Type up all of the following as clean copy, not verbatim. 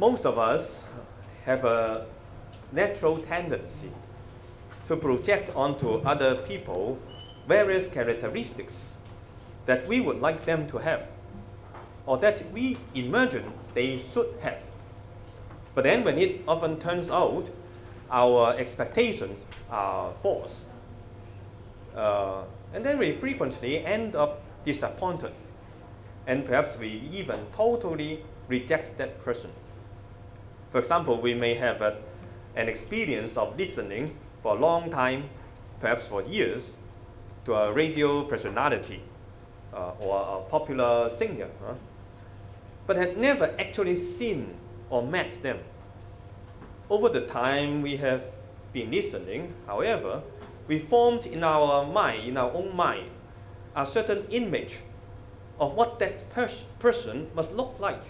Most of us have a natural tendency to project onto other people various characteristics that we would like them to have, or that we imagine they should have. But then when it often turns out our expectations are false, and then we frequently end up disappointed, and perhaps we even totally reject that person. For example, we may have an experience of listening for a long time, perhaps for years, to a radio personality or a popular singer, but had never actually seen or met them. Over the time we have been listening, however, we formed in our mind, in our own mind, a certain image of what that person must look like: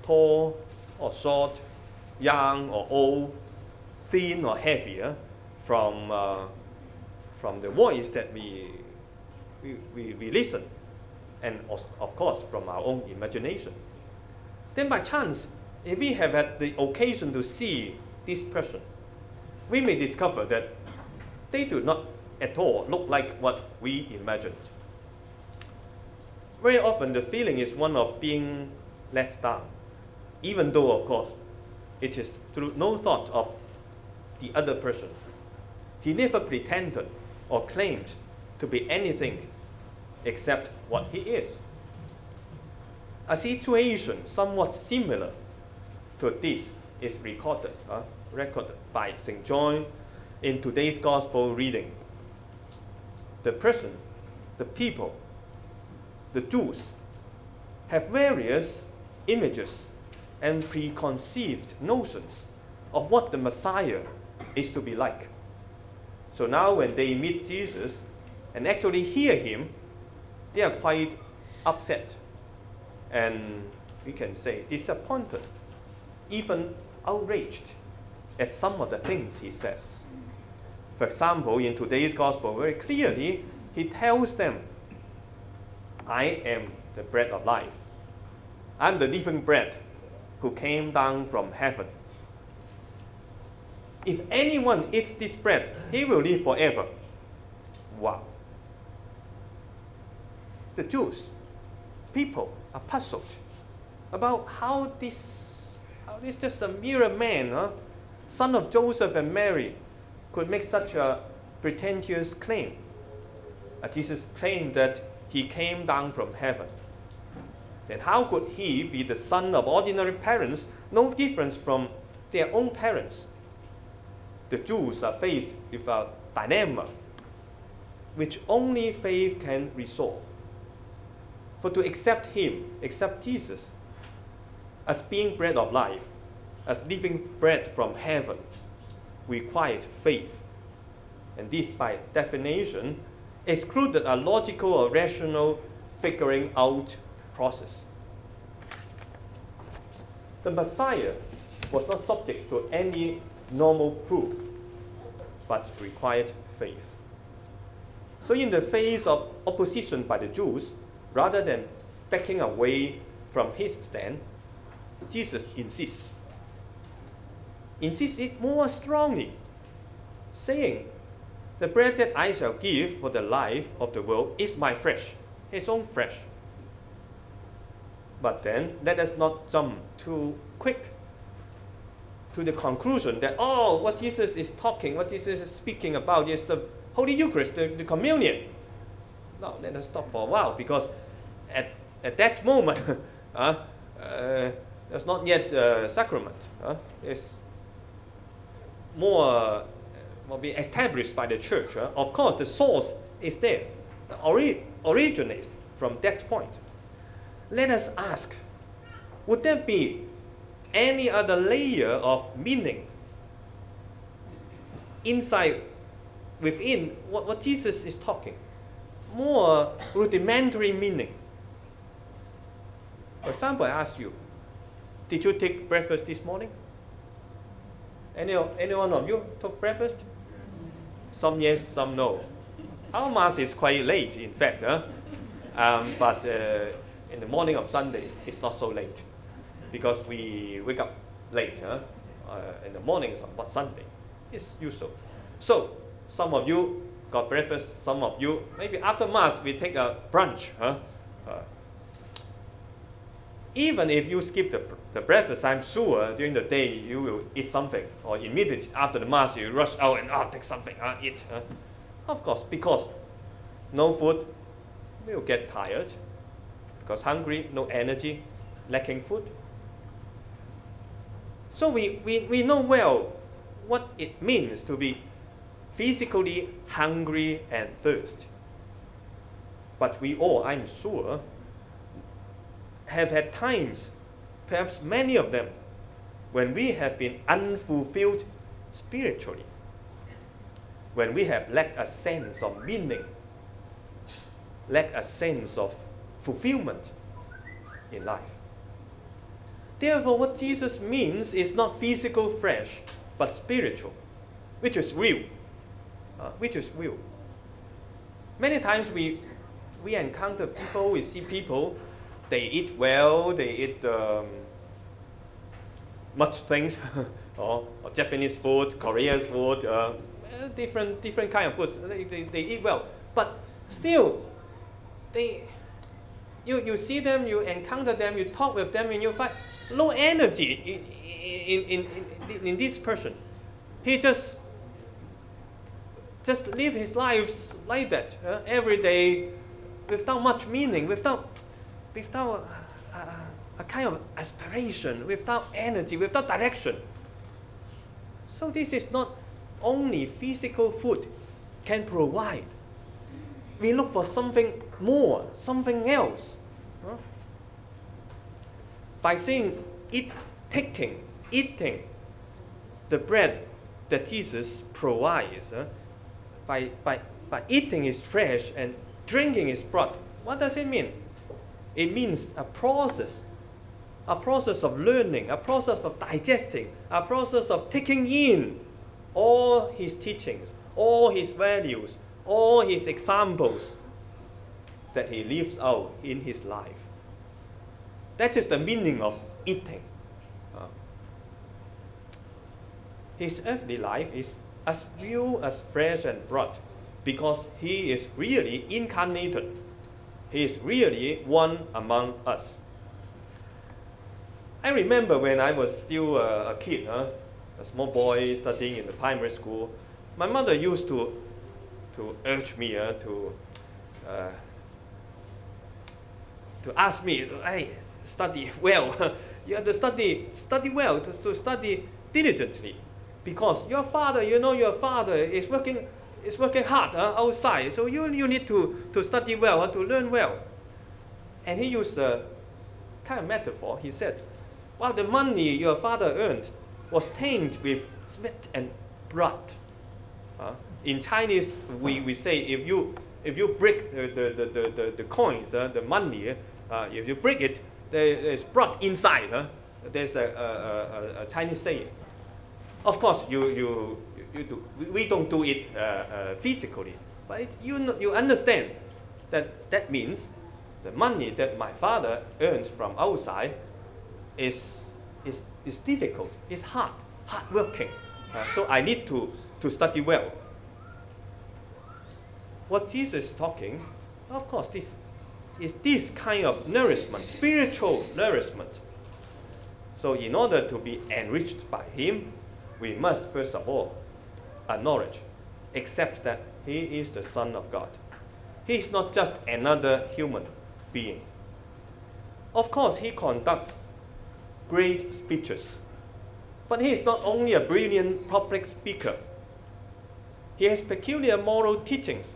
tall or short, young or old, thin or heavier, from the voice that we listen, and of course from our own imagination. Then by chance, if we have had the occasion to see this person, we may discover that they do not at all look like what we imagined. Very often the feeling is one of being let down, even though, of course, it is through no thought of the other person. He never pretended or claimed to be anything except what he is. A situation somewhat similar to this is recorded by St. John in today's Gospel reading. The person, the people, the Jews have various images and preconceived notions of what the Messiah is to be like. So now when they meet Jesus and actually hear him, they are quite upset and we can say disappointed, even outraged at some of the things he says. For example, in today's Gospel, very clearly, he tells them, I am the bread of life. I'm the living bread who came down from heaven. If anyone eats this bread, he will live forever. Wow. The Jews, people, are puzzled about how this just a mere man, son of Joseph and Mary, could make such a pretentious claim. Jesus claimed that he came down from heaven. Then how could he be the son of ordinary parents, no difference from their own parents? The Jews are faced with a dilemma which only faith can resolve. For to accept him, accept Jesus, as being bread of life, as living bread from heaven, required faith. And this, by definition, excluded a logical or rational figuring out process. The Messiah was not subject to any normal proof, but required faith. So in the face of opposition by the Jews, rather than backing away from his stand, Jesus insists it more strongly, saying, the bread that I shall give for the life of the world is my flesh, his own flesh. But then let us not jump too quick to the conclusion that, what Jesus is talking, what Jesus is speaking about is the Holy Eucharist, the communion. No, let us stop for a while, because at that moment, there's not yet sacrament. It's more will be established by the church. Of course, the source is there, originates from that point. Let us ask, would there be any other layer of meaning inside, within what Jesus is talking? More rudimentary meaning. For example, I ask you, did you take breakfast this morning? Any one of you took breakfast? Some yes, some no. Our mass is quite late, in fact, but in the morning of Sunday, it's not so late. because we wake up late in the mornings on Sunday. It's usual. So some of you got breakfast, some of you, maybe after Mass, we take a brunch. Even if you skip the breakfast, I'm sure during the day you will eat something, or immediately after the Mass, you rush out and take something, eat. Of course, because no food, we will get tired, because hungry, no energy, lacking food. So we know well what it means to be physically hungry and thirsty. But we all, I'm sure, have had times, perhaps many of them, when we have been unfulfilled spiritually, when we have lacked a sense of meaning, lacked a sense of fulfillment in life. Therefore, what Jesus means is not physical flesh, but spiritual, which is real. Many times we encounter people, we see people, they eat well, they eat much things, or Japanese food, Korean food, different kind of foods. They eat well, but still, you see them, you encounter them, you talk with them, and you find low energy in this person. He just live his life like that every day, without much meaning, without a kind of aspiration, without energy, without direction. So this is not only physical food can provide. We look for something more, something else. By saying eating the bread that Jesus provides, by eating his flesh and drinking his blood, what does it mean? It means a process of learning, a process of digesting, a process of taking in all his teachings, all his values, all his examples that he lives out in his life. That is the meaning of eating. His earthly life is as real as flesh and blood, because he is really incarnated. He is really one among us. I remember when I was still a kid, a small boy studying in the primary school, my mother used to urge me to ask me, hey, study well. You have to study well, to study diligently, because your father is working hard outside, so you need to study well, to learn well. And he used a kind of metaphor. He said, well, the money your father earned was tainted with sweat and blood. In Chinese, we say if you break the coins, the money, if you break it, there's blood inside. There's a Chinese saying. Of course, we don't do it physically, but you understand that means the money that my father earned from outside is difficult, it's hard working. So I need to study well. What Jesus is talking, of course, this is this kind of nourishment, spiritual nourishment. So in order to be enriched by him, we must first of all acknowledge, accept that he is the Son of God. He is not just another human being. Of course, he conducts great speeches, but he is not only a brilliant public speaker. He has peculiar moral teachings,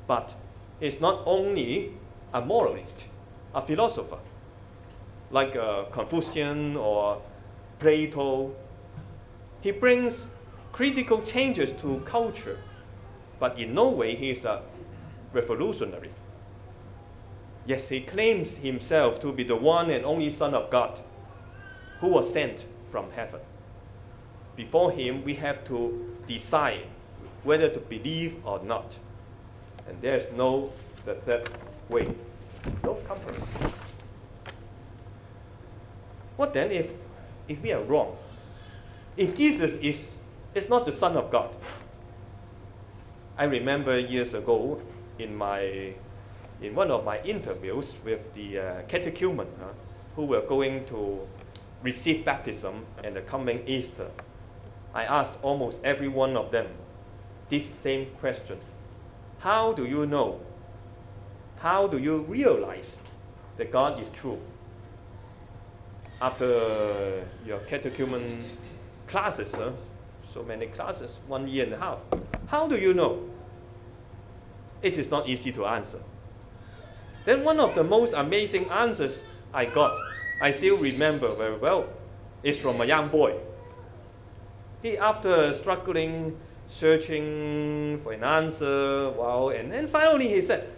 but he is not only a moralist, a philosopher, like Confucius or Plato. He brings critical changes to culture, but in no way he is a revolutionary. Yes, he claims himself to be the one and only Son of God who was sent from heaven. Before him, we have to decide whether to believe or not. And there's the third way, no compromise. What then if we are wrong? If Jesus is not the Son of God? I remember years ago in one of my interviews with the catechumen who were going to receive baptism in the coming Easter, I asked almost every one of them this same question. How do you know? How do you realize that God is true? After your catechumen classes, so many classes, 1.5 years, how do you know? It is not easy to answer. Then one of the most amazing answers I got, I still remember very well, is from a young boy. He, after struggling, searching for an answer, and then finally he said,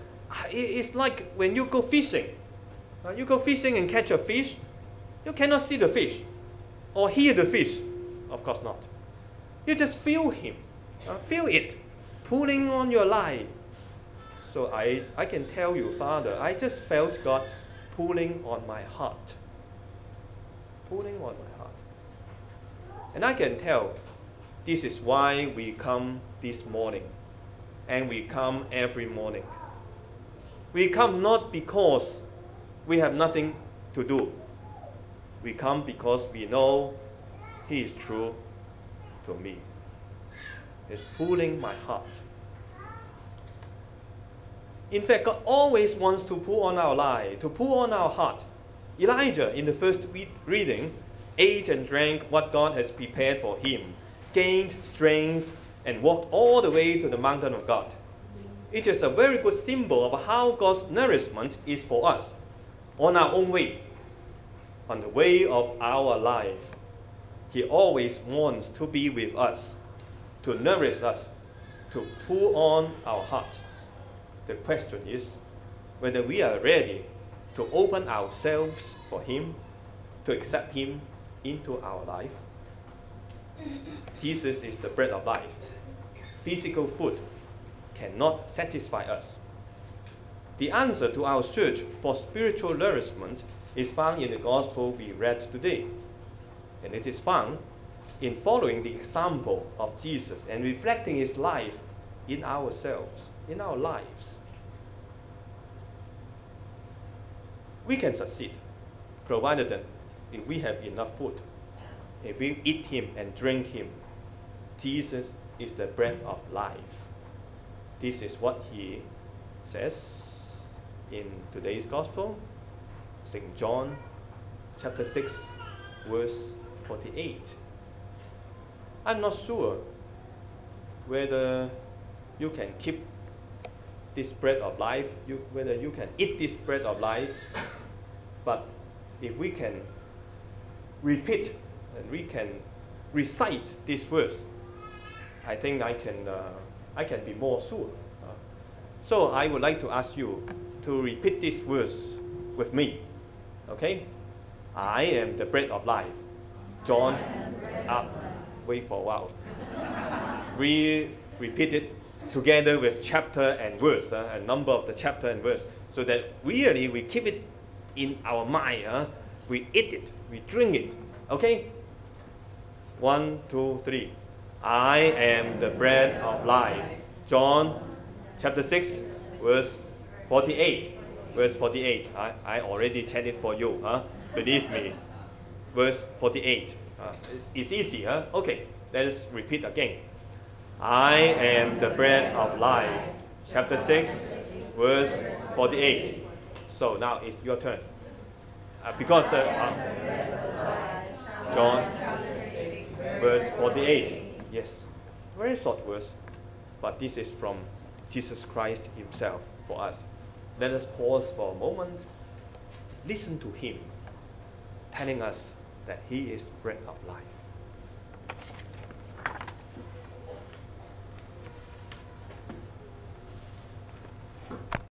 it's like when you go fishing. You go fishing and catch a fish, you cannot see the fish or hear the fish. Of course not. You just feel him, feel it, pulling on your line. So I can tell you, Father, I just felt God pulling on my heart. Pulling on my heart. And I can tell this is why we come this morning. And we come every morning. We come not because we have nothing to do. We come because we know He is true to me. It's pulling my heart. In fact, God always wants to pull on our life, to pull on our heart. Elijah, in the first reading, ate and drank what God has prepared for him, gained strength, and walked all the way to the mountain of God. It is a very good symbol of how God's nourishment is for us, on our own way, on the way of our life. He always wants to be with us, to nourish us, to pull on our heart. The question is whether we are ready to open ourselves for Him, to accept Him into our life. Jesus is the bread of life. Physical food cannot satisfy us. The answer to our search for spiritual nourishment is found in the gospel we read today. And it is found in following the example of Jesus and reflecting His life in ourselves, in our lives. We can succeed, provided that if we have enough food, if we eat Him and drink Him. Jesus is the bread of life. This is what He says in today's Gospel, St. John chapter 6, verse 48. I'm not sure whether you can keep this bread of life, whether you can eat this bread of life, but if we can repeat and we can recite this verse, I think I can be more sure. So I would like to ask you to repeat this verse with me. Okay? I am the bread of life. John, wait for a while. We repeat it together with chapter and verse, a number of the chapter and verse, so that really we keep it in our mind. We eat it, we drink it. Okay? 1, 2, 3. I am the bread of life. John chapter 6, verse 48. Verse 48. I already said it for you. Believe me. Verse 48. It's easy. Okay, let us repeat again. I am the bread of life. Chapter 6, verse 48. So now it's your turn. Because John, verse 48. Yes, very short verse, but this is from Jesus Christ Himself for us. Let us pause for a moment, listen to Him, telling us that He is bread of life.